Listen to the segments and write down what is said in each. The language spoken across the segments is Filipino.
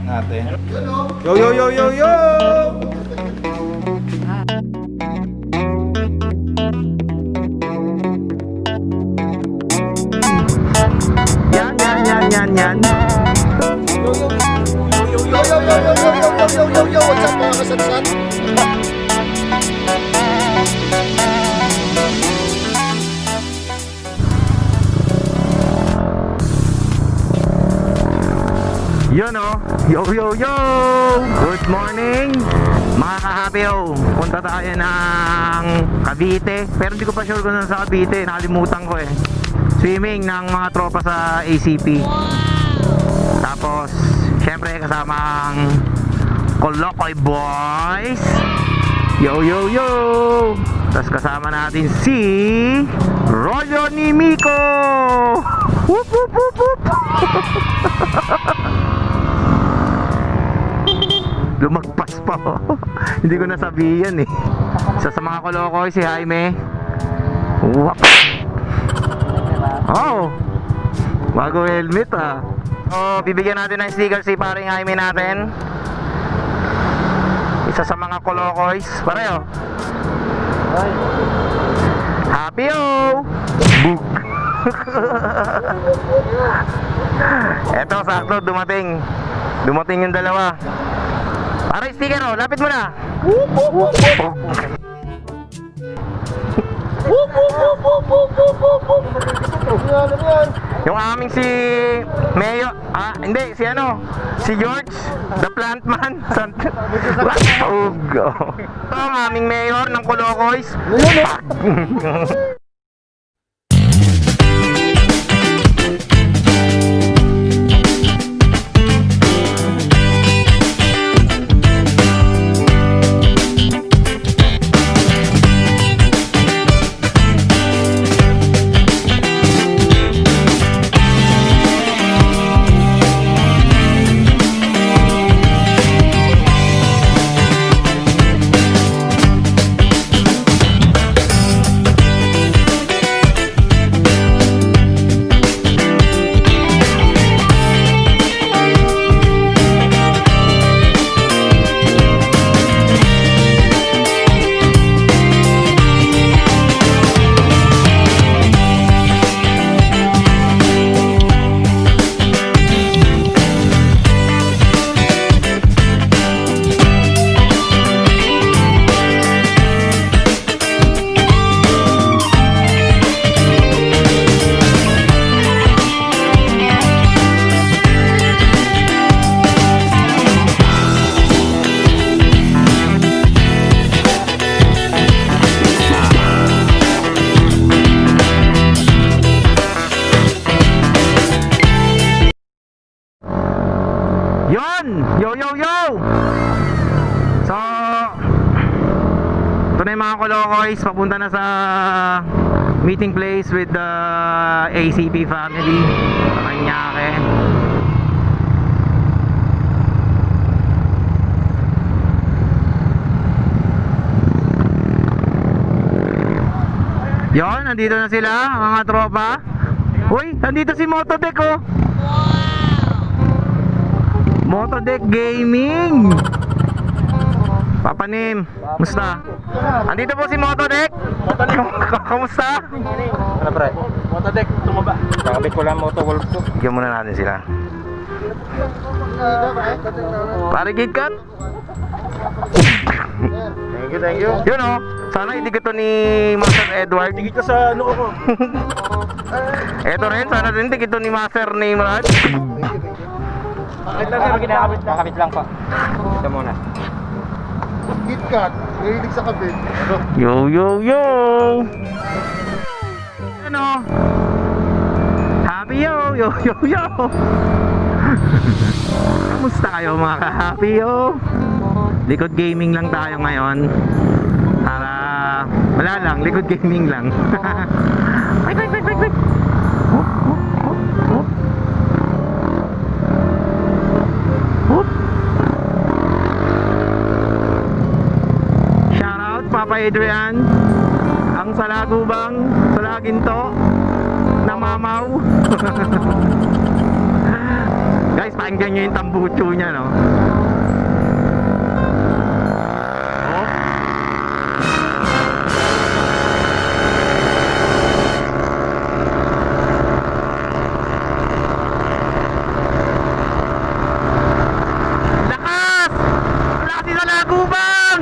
natin. Yo, yo, yo, yo, yo! Yan, yan, yan, yan, yan. Yo, yo, yo, yo, yo, yo, yo, yo, yo, yo, yo, yo, yo, what's up mga kasansan? Yun o, yo yo yo! Good morning mga ka-hapiyo. Punta tayo ng Cavite. Pero hindi ko pa sure kung saan sa Cavite. Nakalimutan ko eh. Swimming ng mga tropa sa ACP. Tapos syempre kasama ang Kolokoy boys. Yo yo yo! Tapos kasama natin si Rolyo ni Miko. Whoop whoop whoop whoop. Lumagpas pa oh. Hindi ko nasabihan eh. Isa sa mga Kolokoy si Jaime. Wap. Oh, bago helmet ah. So bibigyan natin ng sticker si paring Jaime natin. Isa sa mga Kolokoys. Pareho. Happy oh. Book. Eto sakto dumating. Dumating yung dalawa. Para sticker oh, lapit mo na. Yung aming si Mayo, hindi, si ano, si George, the plant man. Oh, go. Ito ang aming mayor ng Kolokoys. Yo yo yo! So ito na yung mga Kolokoys. Papunta na sa meeting place with the ACP family. Parañaque. Yon, nandito na sila mga tropa. Uy, nandito si Motodeck oh. Motodeck Gaming. Papanim, musta? Andito po si Motodeck. Kamusta? Ano pre? Motodeck, tumaba. Kakabit ko lang motowolf ko. Bigyan muna natin sila. Pare KitKat. Thank you. Yun oh, sana hindi to ni Master Edward. Tigit ka sa noo ko. Eto rin, sana din hindi to ni Master ni Raj. Kakabit lang pa. Ito muna. KitKat, nahilig sa kabit. Yo yo yo. Ano? Happy yo yo yo yo. Kamusta kayo mga ka-happy yo? Likod gaming lang tayo ngayon. Para wala lang, likod gaming lang. Wait. Shout out Papa Adrian. Ang salagubang, salaginto na mamaw. Guys, pakinggan nyo yung tambucho niya, no? Oh. Lakas! Lakas yung nalagubang!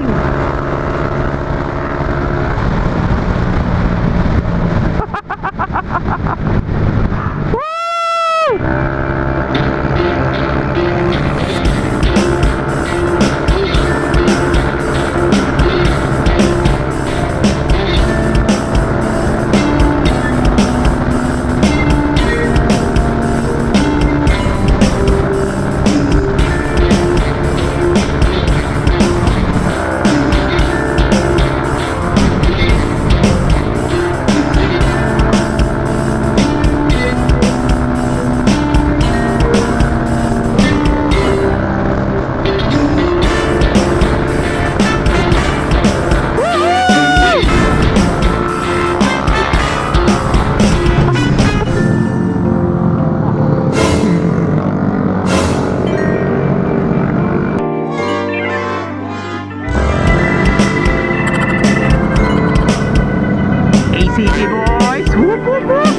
ACP boys! Whoop whoop whoop!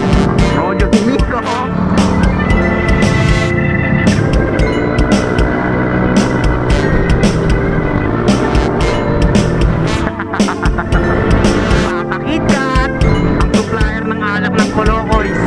Rojo Kimiko! Papakitkat! Ang supplier ng alak ng Kolokoys!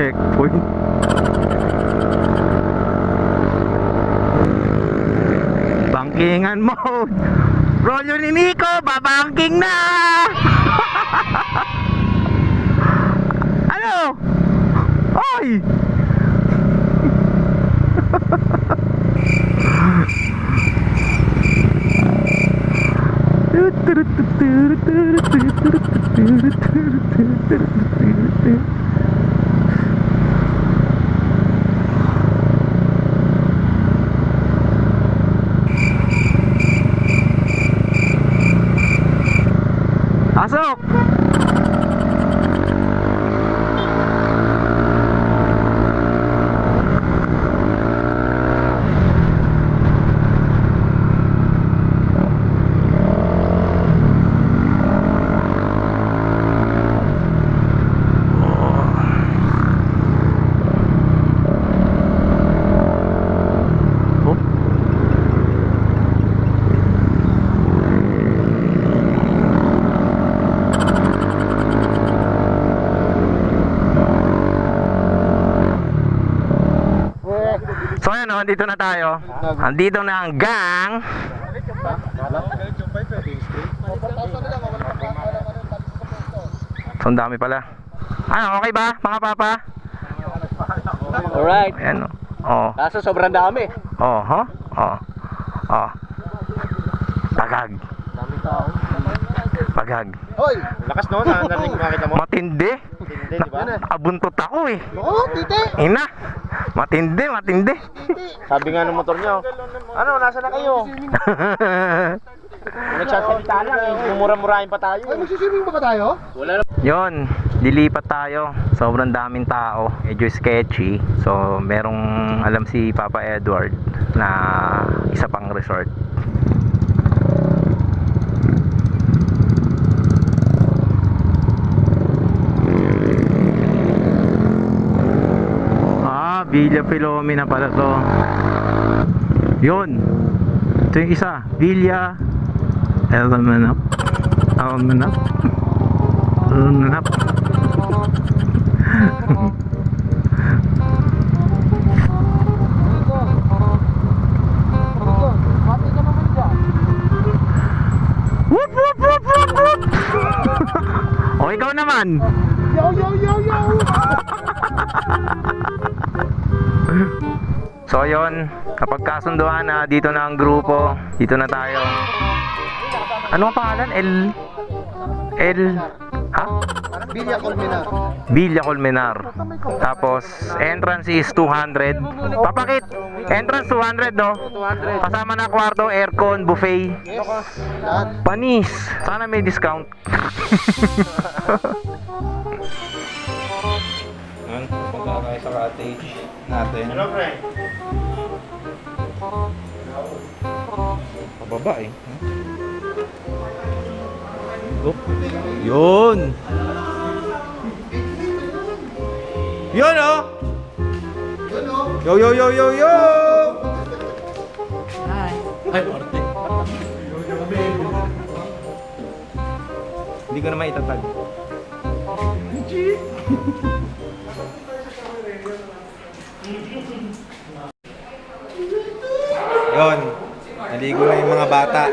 Checkpoint. Bankingan mode. Rolyo ni Nico, babangking na. Ano? Oy! Pasok! So ayan, andito na tayo. Andito na ang gang. So ang dami pala. Ano, okay ba mga papa? Alright. Ayan, oh. Kaso sobrang dami. Oh, ho? Oh. Oh. Pagag. Daming tao. Pagag. Hoy! Lakas no, narinig makita mo. Matindi. Hindi, di ba? Abuntot ako eh. Oo, titi! Ina. Matindi, matindi. Sabi nga ng motor nyo, ano, nasa na kayo? Nagsasalita lang eh, mumura-murahin pa tayo. Ay, magsiswimming ba tayo? Wala na. Yon, lilipat tayo. Sobrang daming tao. Medyo sketchy. So, merong alam si Papa Edward na isa pang resort. Villa Filomena pala to. Yun. Ito yung isa. Villa Elmanap. Elmanap. Elmanap. Whoop whoop whoop whoop whoop. O ikaw naman. Yo, yo, yo, yo! So yun, kapag kasunduan na dito na ang grupo, dito na tayo. Ano ang pangalan? Ha? Villa Colmenar. Villa Colmenar. Tapos entrance is 200. Papakit. Entrance 200 no? 200. Kasama na kwarto, aircon, buffet. Yes. Lahat. Panis. Sana may discount. Yan, punta na tayo sa cottage natin. Hello, pre. Pababa eh. Oh. Yun! Yun oh! Yun, oh. Yo yo yo yo yo! Hi! Ay, arte. Hindi ko na maitatag. Yun, naligo na yung mga bata.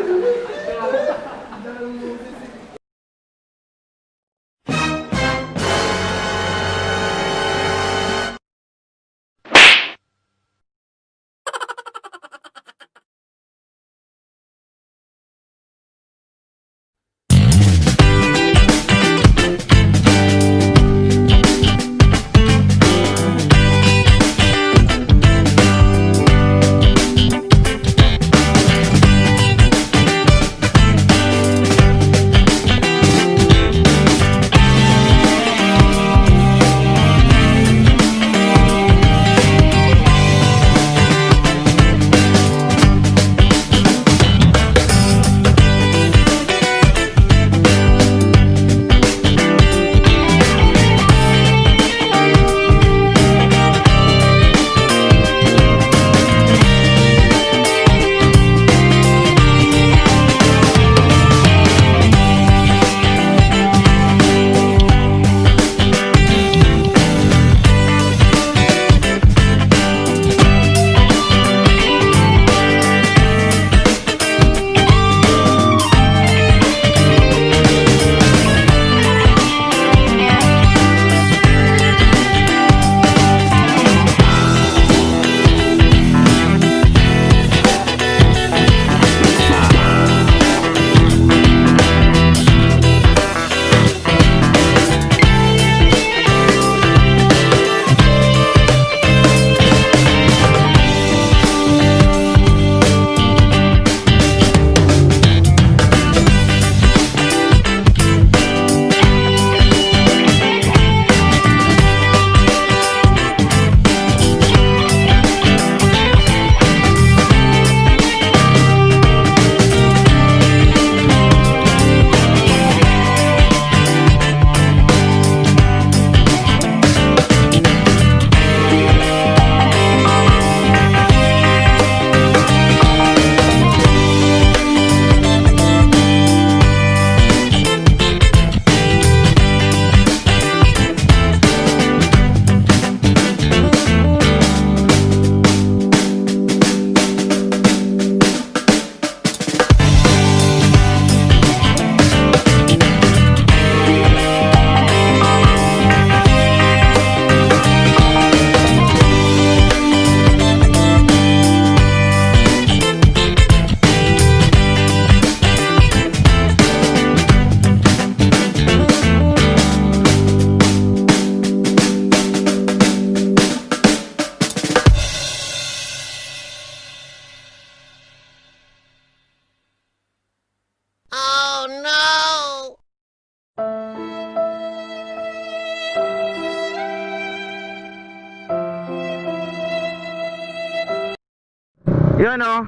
Yun oh.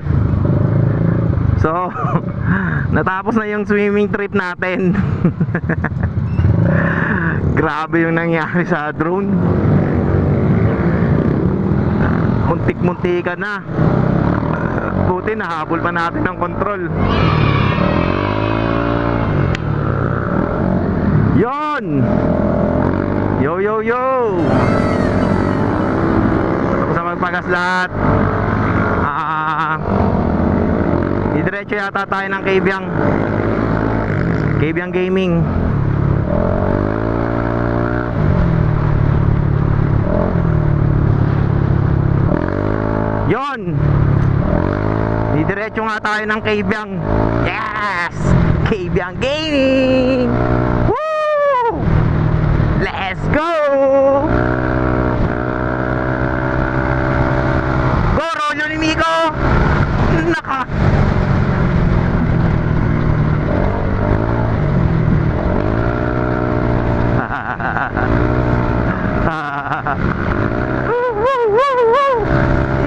So natapos na yung swimming trip natin. Grabe yung nangyari sa drone. Muntik-muntikan na. Buti nahabol pa natin ng control. Yon. Yo yo yo. Tapos na magpagas lahat. Diretso yata tayo ng Kabyang Gaming. yun. Didiretso nga tayo ng Kabyang. Yes! Kabyang Gaming! Woo! Let's go! Go, Rolyo ni Miko! Naka!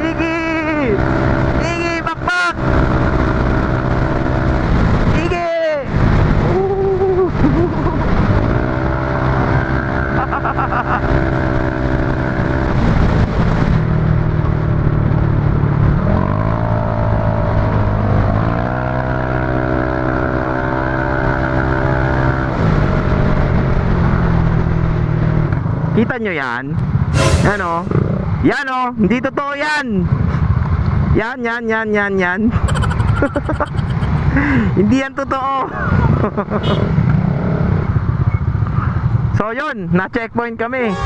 Igi! Igi! Bakbak! Igi! Kita nyo yan? Yan o. Yan o. Hindi totoo yan. Yan. Hindi yan totoo. So yun, na-checkpoint kami.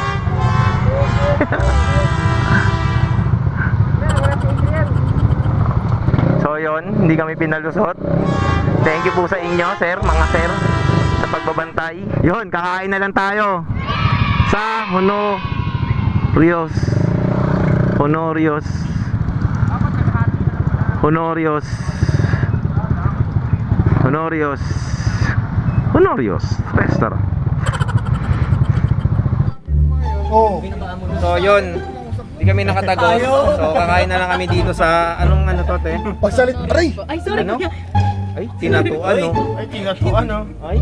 So yun, hindi kami pinalusot. Thank you po sa inyo, sir, mga sir, sa pagbabantay. Yun, kakain na lang tayo sa Honorios. Restaurant. Oh. So yun, hindi kami nakatagos. So kakain na lang kami dito sa anong ano to, te? Pagsalit, aray! Ay, sorry. Ano? Ay, tinatuan, no? Ay, tinatuan, no? Ay.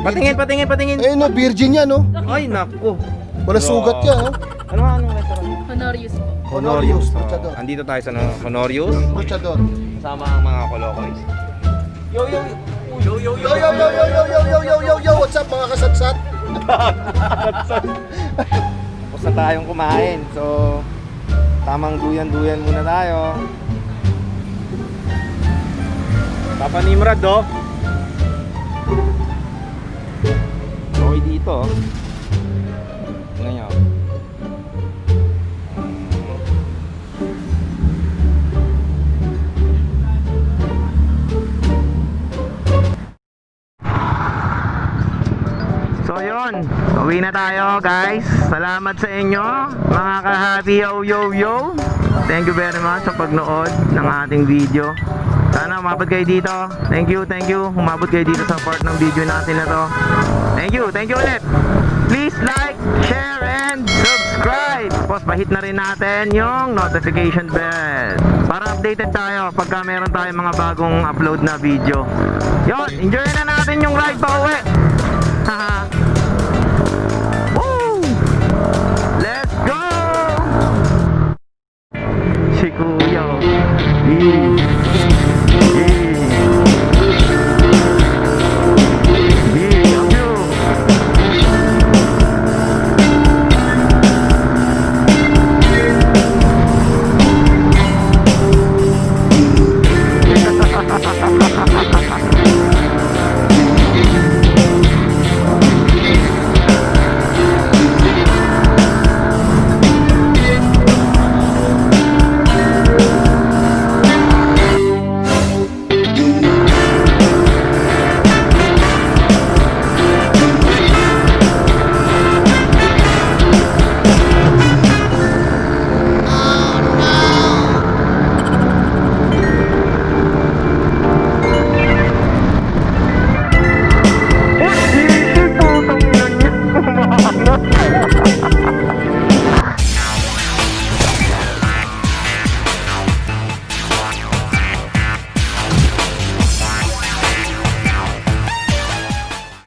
Patingin. Eh, no, virgin yan, no? Ay, naku. Wala sugat yan, no? Anong restaurant? Honorius po. Honorios, So, Luchador. andito tayo sa Honorios. Luchador. Kasama ang mga Kolokoys. Yo, what's up, mga kasatsat? Tapos na tayong kumain. So, tamang duyan-duyan muna tayo. Papa Nimrod, oh. Okay dito, oh. Ngayon. So yun, uwi na tayo guys. Salamat sa inyo mga ka-happy yo. Thank you very much sa pagnood ng ating video. Sana umabot kayo dito. Thank you. Umabot kayo dito sa part ng video natin na to. Thank you ulit. Please like, share, and subscribe. Tapos pahit na rin natin yung notification bell para updated tayo pagka meron tayong mga bagong upload na video. Yun, enjoy na natin yung ride pa uwi. Haha. Woo! Let's go! Si Kuya.